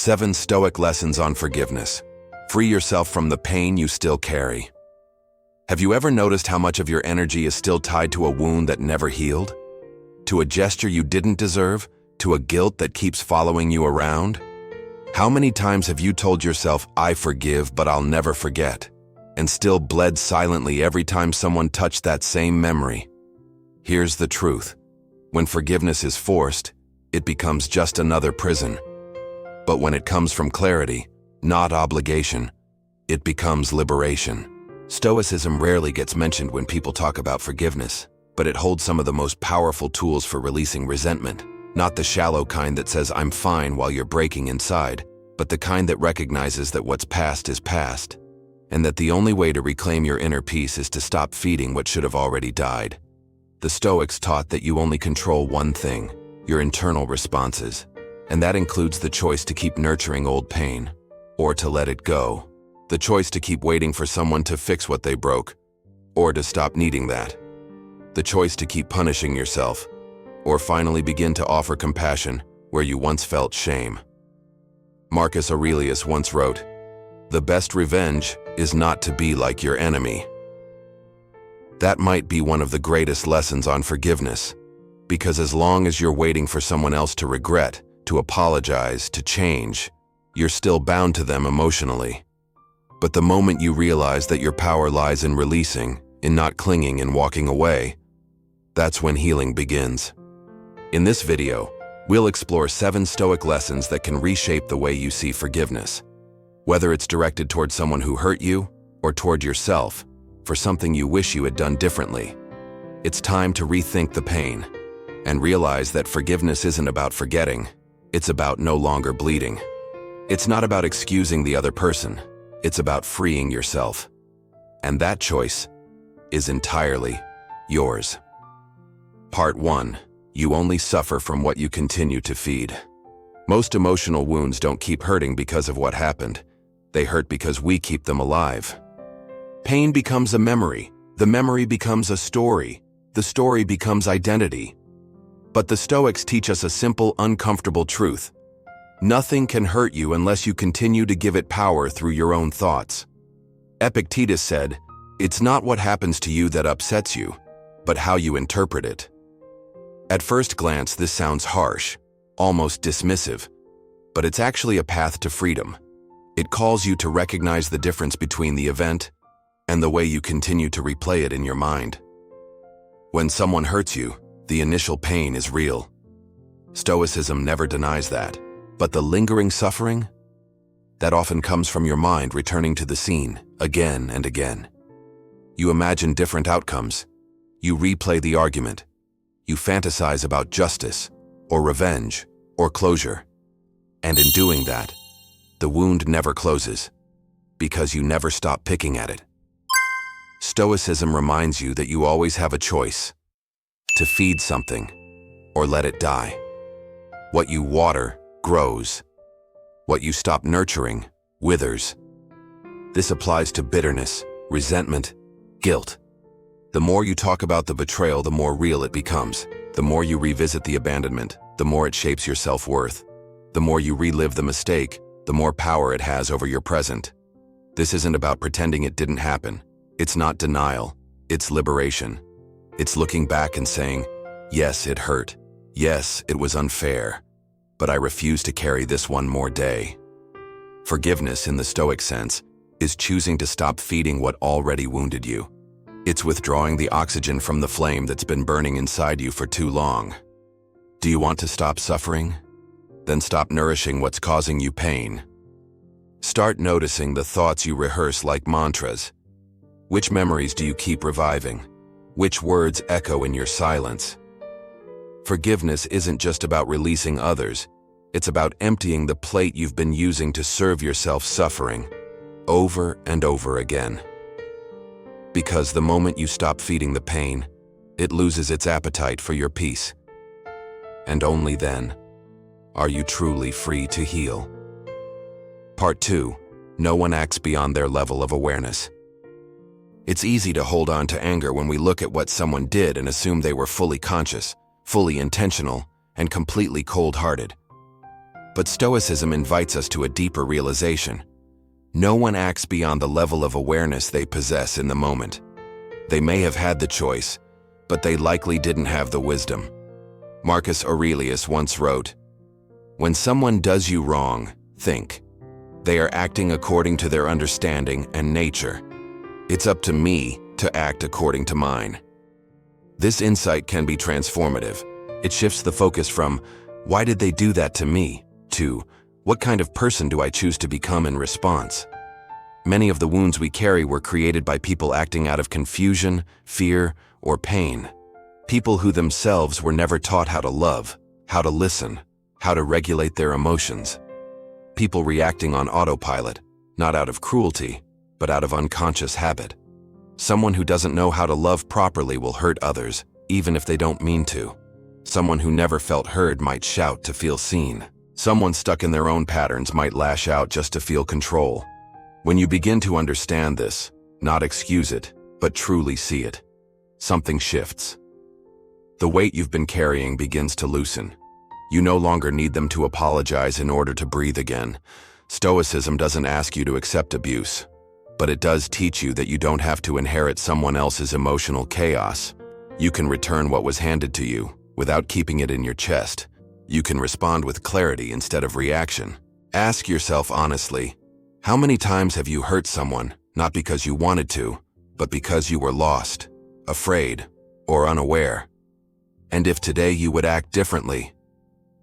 7 Stoic lessons on forgiveness. Free yourself from the pain you still carry. Have you ever noticed how much of your energy is still tied to a wound that never healed? To a gesture you didn't deserve? To a guilt that keeps following you around? How many times have you told yourself, "I forgive, but I'll never forget," and still bled silently every time someone touched that same memory? Here's the truth. When forgiveness is forced, it becomes just another prison. But when it comes from clarity, not obligation, it becomes liberation. Stoicism rarely gets mentioned when people talk about forgiveness, but it holds some of the most powerful tools for releasing resentment. Not the shallow kind that says, "I'm fine," while you're breaking inside, but the kind that recognizes that what's past is past, and that the only way to reclaim your inner peace is to stop feeding what should have already died. The Stoics taught that you only control one thing: your internal responses, and that includes the choice to keep nurturing old pain, or to let it go. The choice to keep waiting for someone to fix what they broke, or to stop needing that. The choice to keep punishing yourself, or finally begin to offer compassion where you once felt shame. Marcus Aurelius once wrote, "The best revenge is not to be like your enemy." That might be one of the greatest lessons on forgiveness, because as long as you're waiting for someone else to regret, to apologize, to change, you're still bound to them emotionally. But the moment you realize that your power lies in releasing, in not clinging and walking away, that's when healing begins. In this video, we'll explore 7 Stoic lessons that can reshape the way you see forgiveness. Whether it's directed toward someone who hurt you, or toward yourself, for something you wish you had done differently. It's time to rethink the pain, and realize that forgiveness isn't about forgetting, it's about no longer bleeding. It's not about excusing the other person, it's about freeing yourself. And that choice is entirely yours. Part 1. You only suffer from what you continue to feed. Most emotional wounds don't keep hurting because of what happened. They hurt because we keep them alive. Pain becomes a memory. The memory becomes a story. The story becomes identity. But the Stoics teach us a simple, uncomfortable truth. Nothing can hurt you unless you continue to give it power through your own thoughts. Epictetus said, "It's not what happens to you that upsets you, but how you interpret it." At first glance, this sounds harsh, almost dismissive, but it's actually a path to freedom. It calls you to recognize the difference between the event and the way you continue to replay it in your mind. When someone hurts you, the initial pain is real. Stoicism never denies that. But the lingering suffering? That often comes from your mind returning to the scene again and again. You imagine different outcomes. You replay the argument. You fantasize about justice, or revenge, or closure. And in doing that, the wound never closes, because you never stop picking at it. Stoicism reminds you that you always have a choice: to feed something, or let it die. What you water grows. What you stop nurturing withers. This applies to bitterness, resentment, guilt. The more you talk about the betrayal, the more real it becomes. The more you revisit the abandonment, the more it shapes your self-worth. The more you relive the mistake, the more power it has over your present. This isn't about pretending it didn't happen. It's not denial, it's liberation. It's looking back and saying, "Yes, it hurt. Yes, it was unfair. But I refuse to carry this one more day." Forgiveness, in the Stoic sense, is choosing to stop feeding what already wounded you. It's withdrawing the oxygen from the flame that's been burning inside you for too long. Do you want to stop suffering? Then stop nourishing what's causing you pain. Start noticing the thoughts you rehearse like mantras. Which memories do you keep reviving? Which words echo in your silence? Forgiveness isn't just about releasing others. It's about emptying the plate you've been using to serve yourself suffering, over and over again. Because the moment you stop feeding the pain, it loses its appetite for your peace. And only then are you truly free to heal. Part 2. No one acts beyond their level of awareness. It's easy to hold on to anger when we look at what someone did and assume they were fully conscious, fully intentional, and completely cold-hearted. But Stoicism invites us to a deeper realization. No one acts beyond the level of awareness they possess in the moment. They may have had the choice, but they likely didn't have the wisdom. Marcus Aurelius once wrote, "When someone does you wrong, think. They are acting according to their understanding and nature. It's up to me to act according to mine." This insight can be transformative. It shifts the focus from, "Why did they do that to me?" to, "What kind of person do I choose to become in response?" Many of the wounds we carry were created by people acting out of confusion, fear, or pain. People who themselves were never taught how to love, how to listen, how to regulate their emotions. People reacting on autopilot, not out of cruelty, but out of unconscious habit. Someone who doesn't know how to love properly will hurt others, even if they don't mean to. Someone who never felt heard might shout to feel seen. Someone stuck in their own patterns might lash out just to feel control. When you begin to understand this, not excuse it, but truly see it, something shifts. The weight you've been carrying begins to loosen. You no longer need them to apologize in order to breathe again. Stoicism doesn't ask you to accept abuse, but it does teach you that you don't have to inherit someone else's emotional chaos. You can return what was handed to you without keeping it in your chest. You can respond with clarity instead of reaction. Ask yourself honestly, how many times have you hurt someone, not because you wanted to, but because you were lost, afraid, or unaware? And if today you would act differently,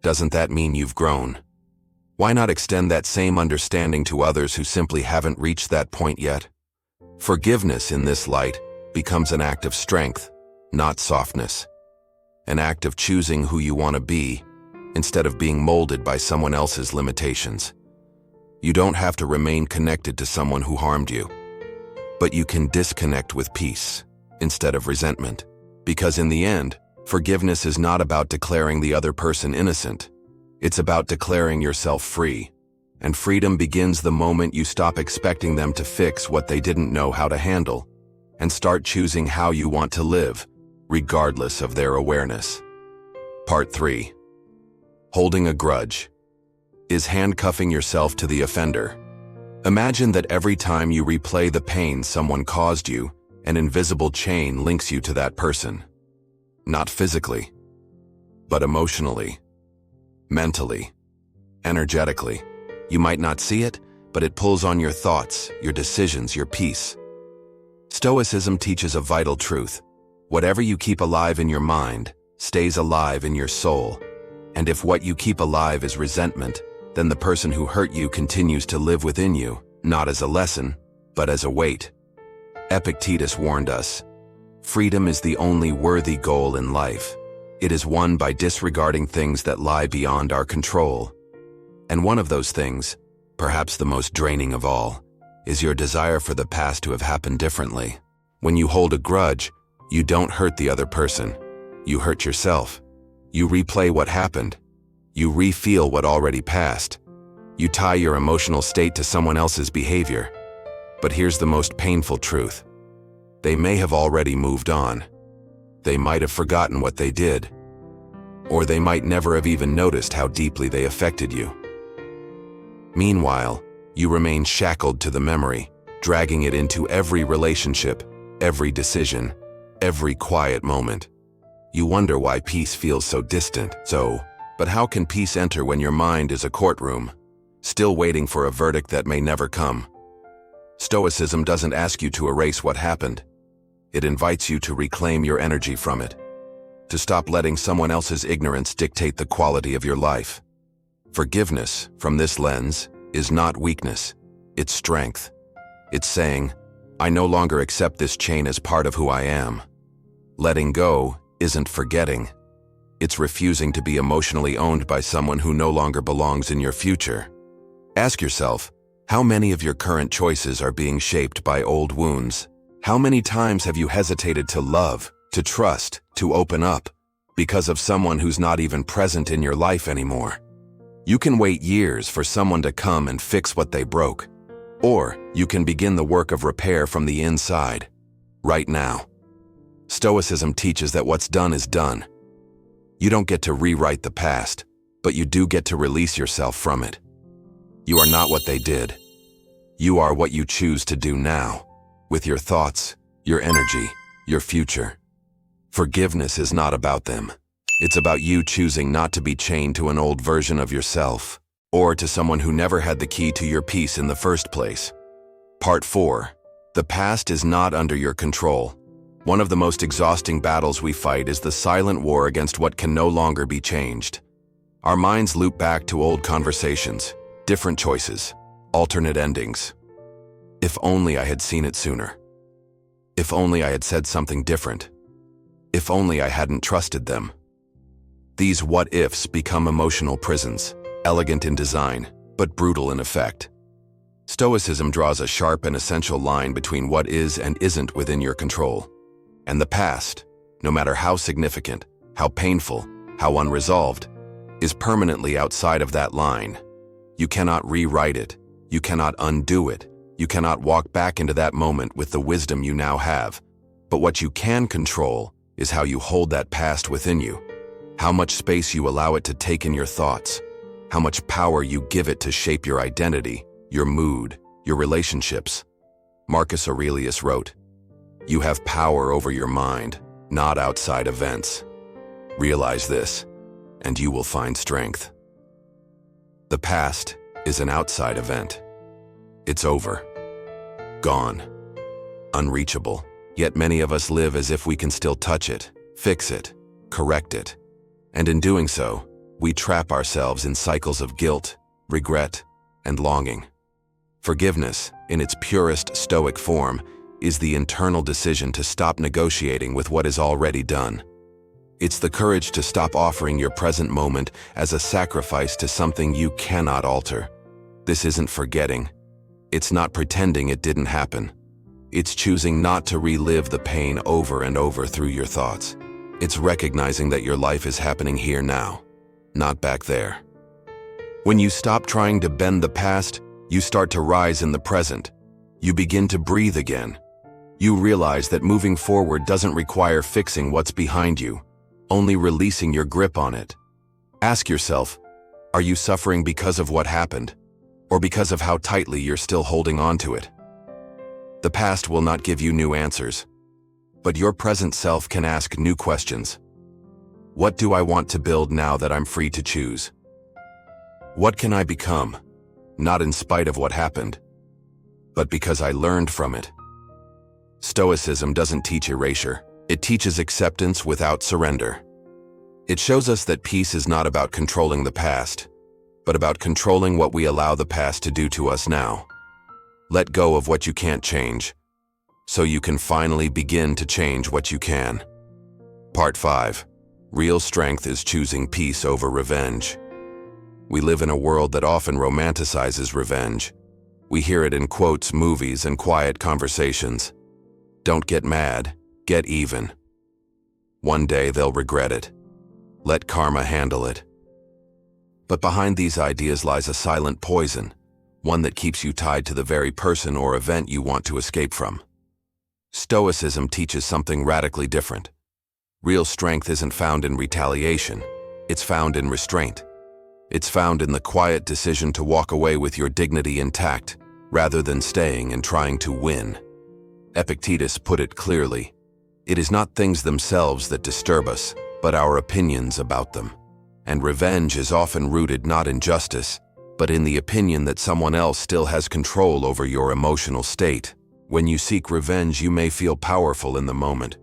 doesn't that mean you've grown? Why not extend that same understanding to others who simply haven't reached that point yet? Forgiveness in this light becomes an act of strength, not softness. An act of choosing who you want to be, instead of being molded by someone else's limitations. You don't have to remain connected to someone who harmed you, but you can disconnect with peace instead of resentment. Because in the end, forgiveness is not about declaring the other person innocent. It's about declaring yourself free. And freedom begins the moment you stop expecting them to fix what they didn't know how to handle, and start choosing how you want to live, regardless of their awareness. Part 3. Holding a grudge. Is handcuffing yourself to the offender. Imagine that every time you replay the pain someone caused you, an invisible chain links you to that person. Not physically, but emotionally, mentally, energetically. You might not see it, but it pulls on your thoughts, your decisions, your peace. Stoicism teaches a vital truth. Whatever you keep alive in your mind stays alive in your soul. And if what you keep alive is resentment, then the person who hurt you continues to live within you, not as a lesson, but as a weight. Epictetus warned us, freedom is the only worthy goal in life. It is won by disregarding things that lie beyond our control. And one of those things, perhaps the most draining of all, is your desire for the past to have happened differently. When you hold a grudge, you don't hurt the other person. You hurt yourself. You replay what happened. You re-feel what already passed. You tie your emotional state to someone else's behavior. But here's the most painful truth. They may have already moved on. They might have forgotten what they did. Or they might never have even noticed how deeply they affected you. Meanwhile, you remain shackled to the memory, dragging it into every relationship, every decision, every quiet moment. You wonder why peace feels so distant. But how can peace enter when your mind is a courtroom, still waiting for a verdict that may never come? Stoicism doesn't ask you to erase what happened. It invites you to reclaim your energy from it, to stop letting someone else's ignorance dictate the quality of your life. Forgiveness, from this lens, is not weakness, it's strength. It's saying, I no longer accept this chain as part of who I am. Letting go isn't forgetting. It's refusing to be emotionally owned by someone who no longer belongs in your future. Ask yourself, how many of your current choices are being shaped by old wounds? How many times have you hesitated to love, to trust, to open up, because of someone who's not even present in your life anymore? You can wait years for someone to come and fix what they broke, or you can begin the work of repair from the inside, right now. Stoicism teaches that what's done is done. You don't get to rewrite the past, but you do get to release yourself from it. You are not what they did. You are what you choose to do now, with your thoughts, your energy, your future. Forgiveness is not about them. It's about you choosing not to be chained to an old version of yourself, or to someone who never had the key to your peace in the first place. Part 4. The past is not under your control. One of the most exhausting battles we fight is the silent war against what can no longer be changed. Our minds loop back to old conversations, different choices, alternate endings. If only I had seen it sooner. If only I had said something different. If only I hadn't trusted them. These what-ifs become emotional prisons, elegant in design, but brutal in effect. Stoicism draws a sharp and essential line between what is and isn't within your control. And the past, no matter how significant, how painful, how unresolved, is permanently outside of that line. You cannot rewrite it. You cannot undo it. You cannot walk back into that moment with the wisdom you now have. But what you can control is how you hold that past within you, how much space you allow it to take in your thoughts, how much power you give it to shape your identity, your mood, your relationships. Marcus Aurelius wrote, "You have power over your mind, not outside events. Realize this, and you will find strength." The past is an outside event. It's over. Gone. Unreachable. Yet many of us live as if we can still touch it, fix it, correct it. And in doing so, we trap ourselves in cycles of guilt, regret, and longing. Forgiveness, in its purest Stoic form, is the internal decision to stop negotiating with what is already done. It's the courage to stop offering your present moment as a sacrifice to something you cannot alter. This isn't forgetting. It's not pretending it didn't happen. It's choosing not to relive the pain over and over through your thoughts. It's recognizing that your life is happening here now, not back there. When you stop trying to bend the past, you start to rise in the present. You begin to breathe again. You realize that moving forward doesn't require fixing what's behind you, only releasing your grip on it. Ask yourself, are you suffering because of what happened, or because of how tightly you're still holding on to it? The past will not give you new answers, but your present self can ask new questions. What do I want to build now that I'm free to choose? What can I become, not in spite of what happened, but because I learned from it? Stoicism doesn't teach erasure. It teaches acceptance without surrender. It shows us that peace is not about controlling the past, but about controlling what we allow the past to do to us now. Let go of what you can't change, so you can finally begin to change what you can. Part 5. Real strength is choosing peace over revenge. We live in a world that often romanticizes revenge. We hear it in quotes, movies, and quiet conversations. Don't get mad, get even. One day they'll regret it. Let karma handle it. But behind these ideas lies a silent poison, one that keeps you tied to the very person or event you want to escape from. Stoicism teaches something radically different. Real strength isn't found in retaliation. It's found in restraint. It's found in the quiet decision to walk away with your dignity intact, rather than staying and trying to win. Epictetus put it clearly. It is not things themselves that disturb us, but our opinions about them. And revenge is often rooted not in justice, but in the opinion that someone else still has control over your emotional state. When you seek revenge, you may feel powerful in the moment.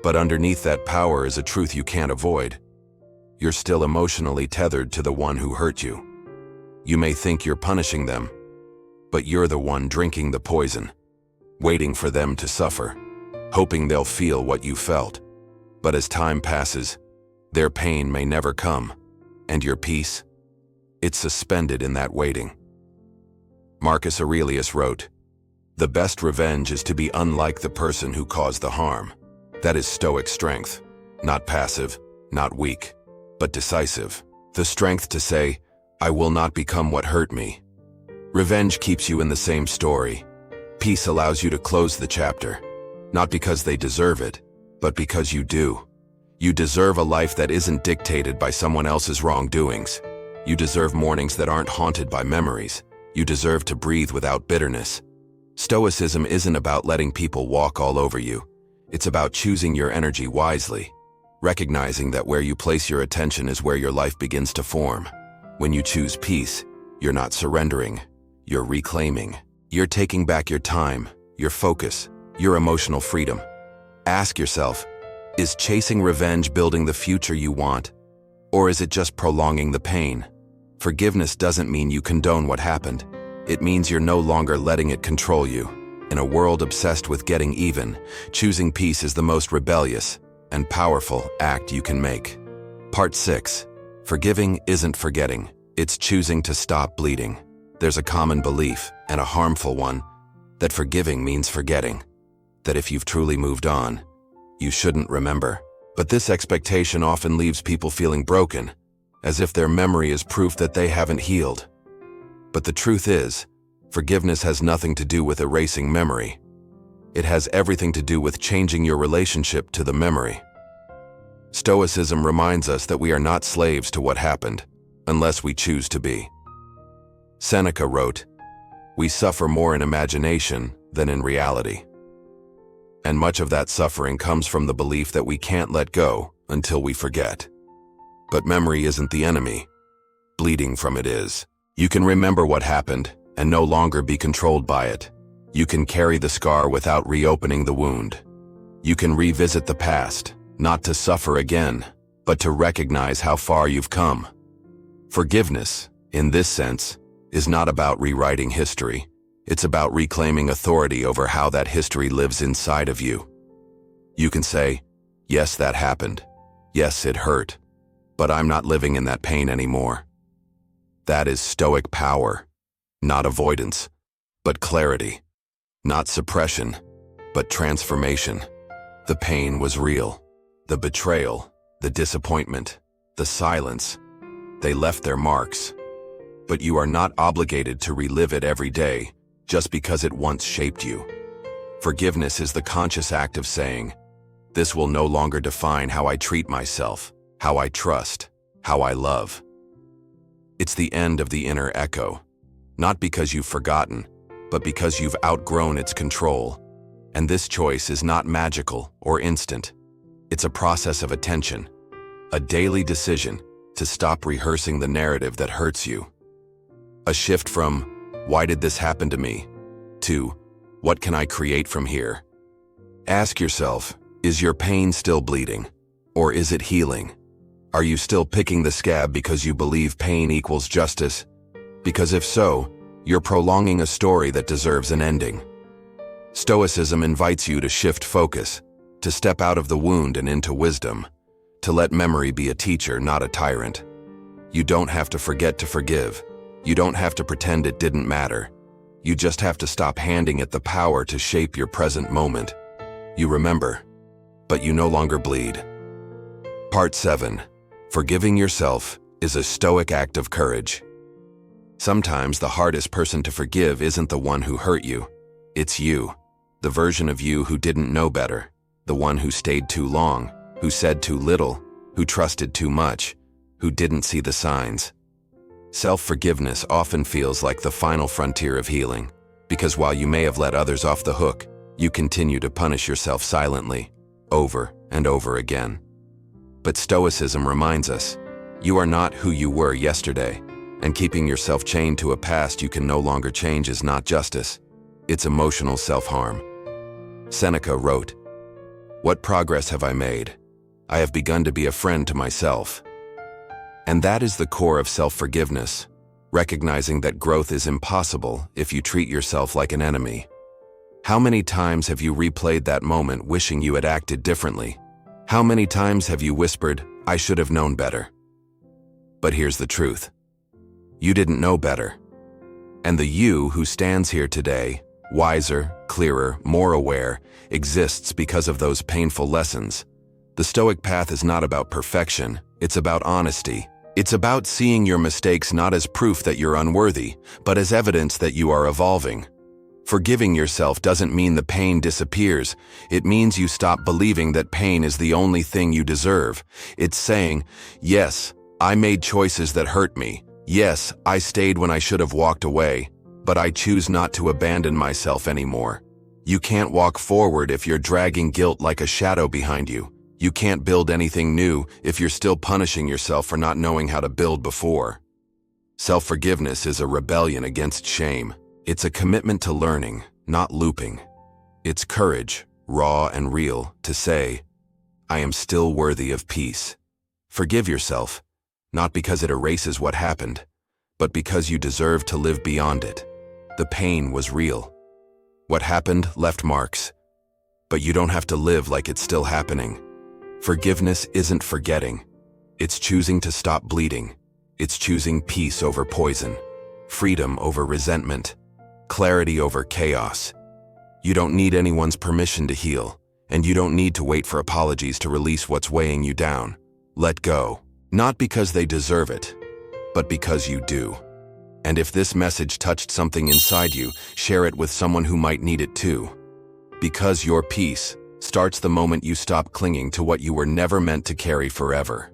But underneath that power is a truth you can't avoid. You're still emotionally tethered to the one who hurt you. You may think you're punishing them, but you're the one drinking the poison, waiting for them to suffer, hoping they'll feel what you felt. But as time passes, their pain may never come, and your peace, it's suspended in that waiting. Marcus Aurelius wrote, "The best revenge is to be unlike the person who caused the harm." That is Stoic strength, not passive, not weak, but decisive. The strength to say, I will not become what hurt me. Revenge keeps you in the same story. Peace allows you to close the chapter, not because they deserve it, but because you do. You deserve a life that isn't dictated by someone else's wrongdoings. You deserve mornings that aren't haunted by memories. You deserve to breathe without bitterness. Stoicism isn't about letting people walk all over you. It's about choosing your energy wisely, recognizing that where you place your attention is where your life begins to form. When you choose peace, you're not surrendering, you're reclaiming. You're taking back your time, your focus, your emotional freedom. Ask yourself, is chasing revenge building the future you want, or is it just prolonging the pain? Forgiveness doesn't mean you condone what happened. It means you're no longer letting it control you. In a world obsessed with getting even, choosing peace is the most rebellious and powerful act you can make. Part 6. Forgiving isn't forgetting. It's choosing to stop bleeding. There's a common belief, and a harmful one, that forgiving means forgetting. That if you've truly moved on, you shouldn't remember. But this expectation often leaves people feeling broken, as if their memory is proof that they haven't healed. But the truth is, forgiveness has nothing to do with erasing memory. It has everything to do with changing your relationship to the memory. Stoicism reminds us that we are not slaves to what happened, unless we choose to be. Seneca wrote, "We suffer more in imagination than in reality." And much of that suffering comes from the belief that we can't let go until we forget. But memory isn't the enemy. Bleeding from it is. You can remember what happened and no longer be controlled by it. You can carry the scar without reopening the wound. You can revisit the past, not to suffer again, but to recognize how far you've come. Forgiveness, in this sense, is not about rewriting history. It's about reclaiming authority over how that history lives inside of you. You can say, yes, that happened. Yes, it hurt. But I'm not living in that pain anymore. That is Stoic power. Not avoidance, but clarity. Not suppression, but transformation. The pain was real. The betrayal, the disappointment, the silence. They left their marks. But you are not obligated to relive it every day just because it once shaped you. Forgiveness is the conscious act of saying, this will no longer define how I treat myself, how I trust, how I love. It's the end of the inner echo, not because you've forgotten, but because you've outgrown its control. And this choice is not magical or instant. It's a process of attention, a daily decision to stop rehearsing the narrative that hurts you. A shift from, why did this happen to me, to, what can I create from here? Ask yourself, is your pain still bleeding, or is it healing? Are you still picking the scab because you believe pain equals justice? Because if so, you're prolonging a story that deserves an ending. Stoicism invites you to shift focus, to step out of the wound and into wisdom, to let memory be a teacher, not a tyrant. You don't have to forget to forgive. You don't have to pretend it didn't matter. You just have to stop handing it the power to shape your present moment. You remember, but you no longer bleed. Part 7. Forgiving yourself is a Stoic act of courage. Sometimes the hardest person to forgive isn't the one who hurt you. It's you, the version of you who didn't know better, the one who stayed too long, who said too little, who trusted too much, who didn't see the signs. Self-forgiveness often feels like the final frontier of healing, because while you may have let others off the hook, you continue to punish yourself silently, over and over again. But Stoicism reminds us, you are not who you were yesterday, and keeping yourself chained to a past you can no longer change is not justice. It's emotional self-harm. Seneca wrote, "What progress have I made? I have begun to be a friend to myself." And that is the core of self-forgiveness, recognizing that growth is impossible if you treat yourself like an enemy. How many times have you replayed that moment wishing you had acted differently? How many times have you whispered, I should have known better? But here's the truth. You didn't know better. And the you who stands here today, wiser, clearer, more aware, exists because of those painful lessons. The Stoic path is not about perfection, it's about honesty. It's about seeing your mistakes not as proof that you're unworthy, but as evidence that you are evolving. Forgiving yourself doesn't mean the pain disappears. It means you stop believing that pain is the only thing you deserve. It's saying, yes, I made choices that hurt me. Yes, I stayed when I should have walked away, but I choose not to abandon myself anymore. You can't walk forward if you're dragging guilt like a shadow behind you. You can't build anything new if you're still punishing yourself for not knowing how to build before. Self-forgiveness is a rebellion against shame. It's a commitment to learning, not looping. It's courage, raw and real, to say, I am still worthy of peace. Forgive yourself, not because it erases what happened, but because you deserve to live beyond it. The pain was real. What happened left marks, but you don't have to live like it's still happening. Forgiveness isn't forgetting. It's choosing to stop bleeding. It's choosing peace over poison, freedom over resentment, clarity over chaos. You don't need anyone's permission to heal, and you don't need to wait for apologies to release what's weighing you down. Let go, not because they deserve it, but because you do. And if this message touched something inside you, share it with someone who might need it too. Because your peace starts the moment you stop clinging to what you were never meant to carry forever.